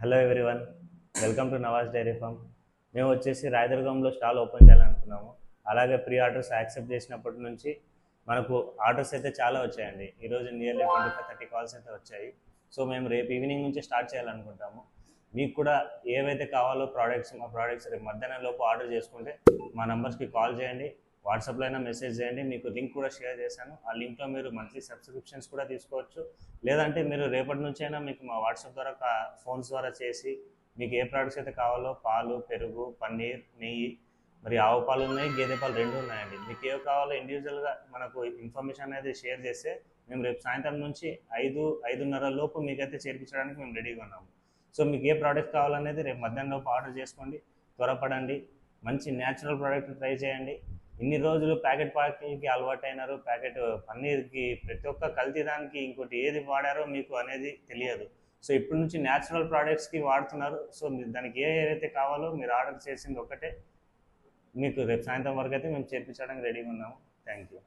Hello everyone, welcome to Nawaz dairy farm. మేము వచ్చేసి రాయదుర్గంలో stall open చేయాలనుకున్నాము. అలాగే ప్రీ ఆర్డర్స్ యాక్సెప్ట్ చేసినప్పటి నుంచి మనకు ఆర్డర్స్ అయితే చాలా వచ్చాయండి. ఈరోజు నియర్లీ 25-30 కాల్స్ అయితే వచ్చాయి. సో మేము రేపు ఈవినింగ్ నుంచి స్టార్ట్ చేయాలనుకుంటాము. మీకు కూడా ఏవైతే కావాలో మా ప్రోడక్ట్స్ రేపు మధ్యాహ్నం లోపు ఆర్డర్ చేసుకుంటే మా నంబర్స్కి కాల్ చేయండి, వాట్సాప్లో అయినా మెసేజ్ చేయండి. మీకు లింక్ కూడా షేర్ చేశాను. ఆ లింక్లో మీరు మంత్లీ సబ్స్క్రిప్షన్స్ కూడా తీసుకోవచ్చు. లేదంటే మీరు రేపటి నుంచి అయినా మీకు మా వాట్సాప్ ద్వారా ఫోన్స్ ద్వారా చేసి మీకు ఏ ప్రోడక్ట్స్ అయితే కావాలో పాలు, పెరుగు, పన్నీర్, నెయ్యి, మరి ఆవు పాలు ఉన్నాయి, గేదె పాలు రెండు ఉన్నాయండి. మీకు ఏవి కావాలో ఇండివిజువల్గా మనకు ఇన్ఫర్మేషన్ అనేది షేర్ చేస్తే మేము రేపు సాయంత్రం నుంచి 5-5:30 లోపు మీకైతే చేర్పించడానికి మేము రెడీగా ఉన్నాము. సో మీకు ఏ ప్రోడక్ట్ కావాలనేది రేపు మధ్యాహ్నం లోపు ఆర్డర్ చేసుకోండి, త్వరపడండి. మంచి న్యాచురల్ ప్రోడక్ట్ ట్రై చేయండి. ఇన్ని రోజులు ప్యాకెట్ పాలకి అలవాటు అయినారు, ప్యాకెట్ పన్నీర్కి ప్రతి ఒక్క కల్తీ దానికి ఇంకోటి ఏది వాడారో మీకు అనేది తెలియదు. సో ఇప్పటి నుంచి న్యాచురల్ ప్రోడక్ట్స్కి వాడుతున్నారు. సో మీరు దానికి ఏదైతే కావాలో మీరు ఆర్డర్ చేసింది ఒక్కటే మీకు రేపు సాయంత్రం వరకు అయితే మేము చేర్పించడానికి రెడీగా ఉన్నాము. Thank you.